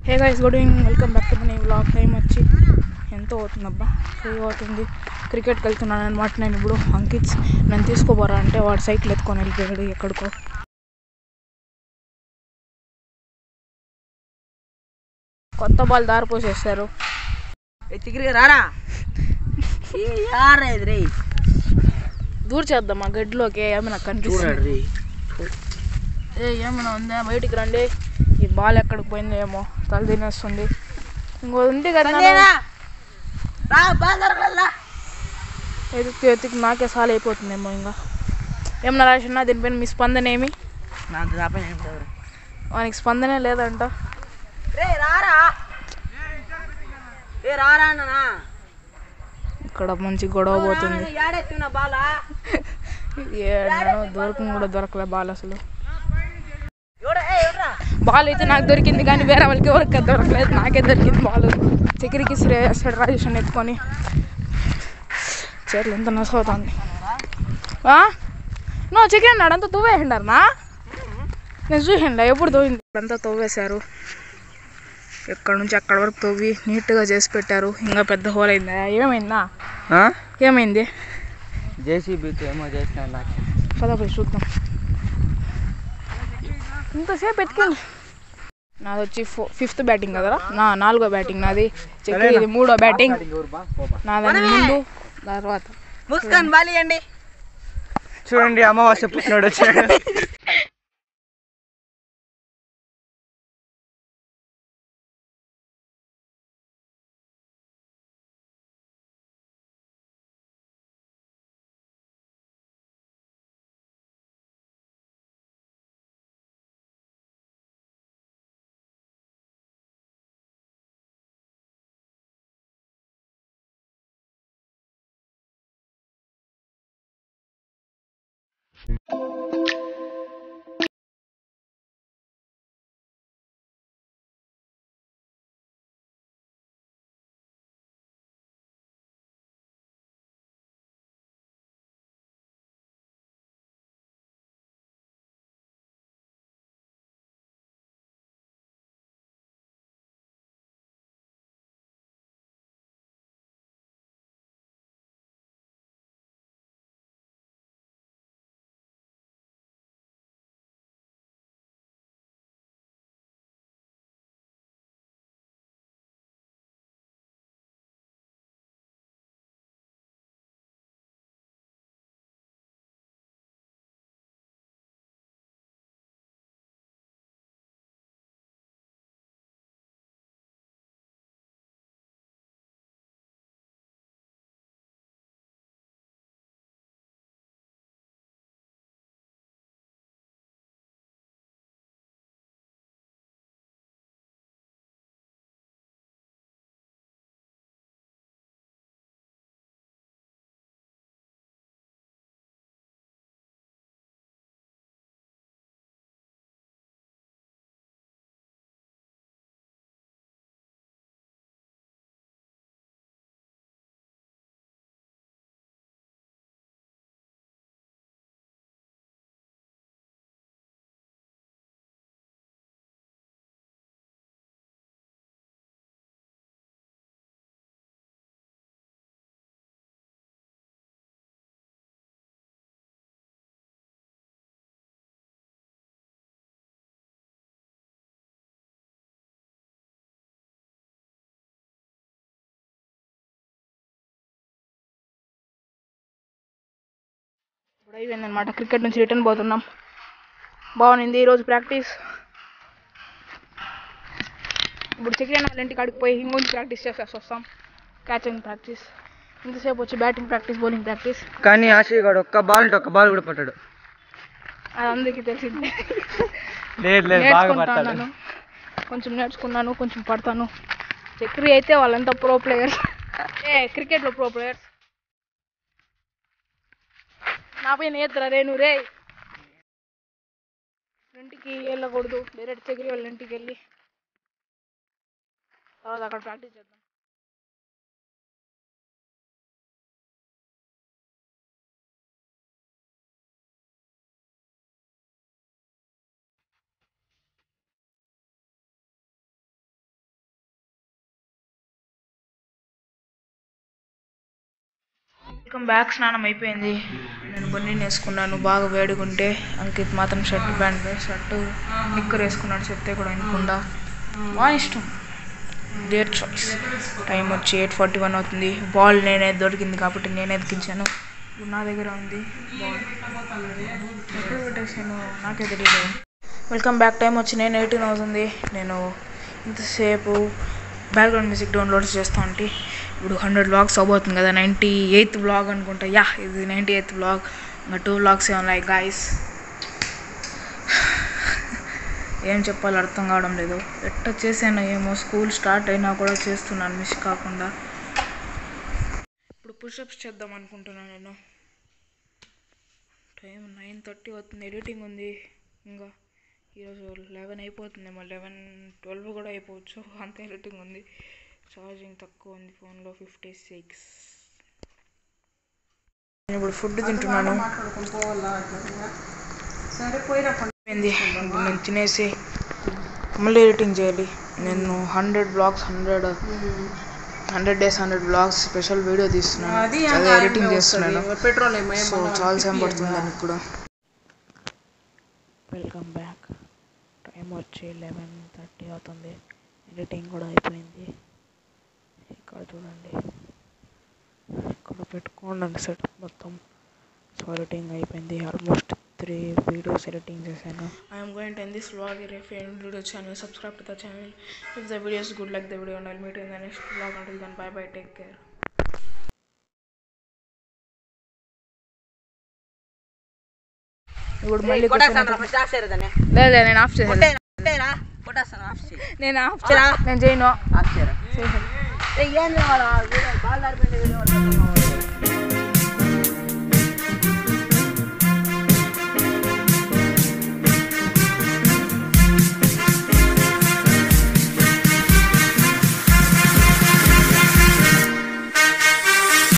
Hey guys, good evening, welcome back to my vlog. Time వచ్చి ఎంతో అవుతుందబ్బా, 3 అవుతుంది. క్రికెట్కి వెళ్తున్నాను అనమాట. నేను ఇప్పుడు అంకిత్ నన్ను తీసుకోపోరా అంటే వాడు సైకిల్ ఎత్తుకొని వెళ్ళిపోయాడు ఎక్కడికో. కొత్త బాల్ దారిపోసేస్తారు. దూరం చేద్దామా గడ్డిలోకి, ఏమైనా కనిపిస్తుంది? ఏమైనా ఉందా? బయటికి రండి. ఈ బాల్ ఎక్కడికి పోయిందో ఏమో, తల తినేస్తుంది. ఇంకో ఉంది కదా, ఎతికి నాకే సాల్ అయిపోతుందేమో. ఇంకా ఏమన్నా రాసినా దీనిపైన మీ స్పందన ఏమి? వానికి స్పందనే లేదంట. ఇక్కడ మంచి గొడవ పోతుంది. దొరకను కూడా దొరకలే బాల్. అసలు బాల్ అయితే నాకు దొరికింది కానీ వేరే వాళ్ళకి ఎవరికి దొరకలేదు. నాకే దొరికింది బాల్. చక్రికి శ్రేయస్సుడు రాజేషన్ ఎత్తుకొని చేతులు ఎంత నసవుతుంది. నువ్వు చక్రి అన్నాడు అంతా తవ్వేసిండారనా? నేను చూసిండా ఎప్పుడు తవ్వింది. అంతా తవ్వేశారు. ఎక్కడి నుంచి అక్కడి వరకు తవ్వి నీట్గా చేసి పెట్టారు. ఇంకా పెద్ద హోల్ అయిందా? ఏమైందా? ఏమైంది? జేసీబీతో ఏమో చేసిన. పదా పోయి చూద్దాం. ఇంతసేపు ఎత్తుకుంది. నాది వచ్చి 5th బ్యాటింగ్ కదరా, 4వ బ్యాటింగ్ నాది. చక్రి ఇది 3వ బ్యాటింగ్ నాదని. ముందు తర్వాత ముస్కాన్ బాలి అండి. చూడండి, అమావాస్య పుట్టినాడు వచ్చాడు. ఇప్పుడు అయిపోయిందనమాట. క్రికెట్ నుంచి రిటర్న్ పోతున్నాం. బాగుంది ఈరోజు ప్రాక్టీస్. ఇప్పుడు చక్రి వాళ్ళ ఇంటికి అడిగి పోయి ఇంకొంచెం ప్రాక్టీస్ చేసేసి వస్తాం. Catching practice. ఇంతసేపు వచ్చి బ్యాటింగ్ ప్రాక్టీస్, బౌలింగ్ ప్రాక్టీస్. కానీ ఆశీగాడు ఒక్క బాల్ కూడా పట్టాడు. అది అందరికీ తెలిసిందే. నేర్చుకుంటాను, కొంచెం నేర్చుకున్నాను, కొంచెం పడతాను. చక్రి అయితే వాళ్ళంతా ప్రో ప్లేయర్స్. క్రికెట్లో ప్రో ప్లేయర్స్. నా పైన ఎత్తురా రేణు రే. ఇంటికి వెళ్ళకూడదు, డైరెక్ట్ చక్రి వాళ్ళ ఇంటికి వెళ్ళి తర్వాత అక్కడ ప్రాక్టీస్ చేద్దాం. Welcome back. స్నానం అయిపోయింది. నేను బన్నీని వేసుకున్నాను. బాగా వేడుకుంటే అంకిత్ మాత్రం షర్టు నిక్కర్ వేసుకున్నాడు. చెప్తే కూడా వినకుండా. బాగా ఇష్టం. Their choice. టైం వచ్చి 8:41 అవుతుంది. బాల్ నేనే దొరికింది కాబట్టి నేనే ఎదికించాను. ఇప్పుడు నా దగ్గర ఉంది బాల్. ఎక్కడ పెట్టేసాను నాకే తెలియదు. Welcome back. టైం వచ్చి 9:18 అవుతుంది. నేను ఇంతసేపు బ్యాక్గ్రౌండ్ మ్యూజిక్ డౌన్లోడ్ చేస్తా అంటే ఇప్పుడు 100 వ్లాగ్స్ అవబోతుంది కదా. 98th వ్లాగ్ అనుకుంటా. ఇది 98th వ్లాగ్. ఇంకా 2 వ్లాగ్స్ ఉన్నాయి గాయస్. ఏం చెప్పాలో అర్థం కావడం లేదు. ఎట్ట చేశాను ఏమో. స్కూల్ స్టార్ట్ అయినా కూడా చేస్తున్నాను మిస్ కాకుండా. ఇప్పుడు పుషప్స్ చేద్దాం అనుకుంటున్నాను నేను. టైం 9:30 అవుతుంది. ఎడిటింగ్ ఉంది ఇంకా. ఈరోజు 11 అయిపోతుందేమో. 11-12 కూడా అయిపోవచ్చు. అంత ఎడిటింగ్ ఉంది. ఛార్జింగ్ తక్కువ ఉంది ఫోన్లో. 56. నేను ఇప్పుడు ఫుడ్ తింటున్నాను. నేను తినేసి మళ్ళీ ఎడిటింగ్ చేయాలి. నేను 100 blogs 100 days 100 blogs special video తీస్తున్నాను. అదే ఎడిటింగ్ చేస్తున్నాను. సో చాలా సేపు పడుతుంది దానికి కూడా. Welcome back. టైం వచ్చి 11:30 అవుతుంది. ఎడిటింగ్ కూడా అయిపోయింది. ఇక్కడ చూడండి. ఇక్కడ పెట్టుకోండి సెటప్ మొత్తం. సో ఎడిటింగ్ అయిపోయింది. ఆల్మోస్ట్ 3 వీడియోస్ ఎడిటింగ్ చేశాను. I'm going to end this vlog. If you enjoyed the channel, subscribe to the channel. If the video is good, like the video and I'll meet you in the next vlog. Until then, bye bye, take care. ఇప్పుడు మళ్ళీ లేదు నేను of చేశాను. నేను చేయను.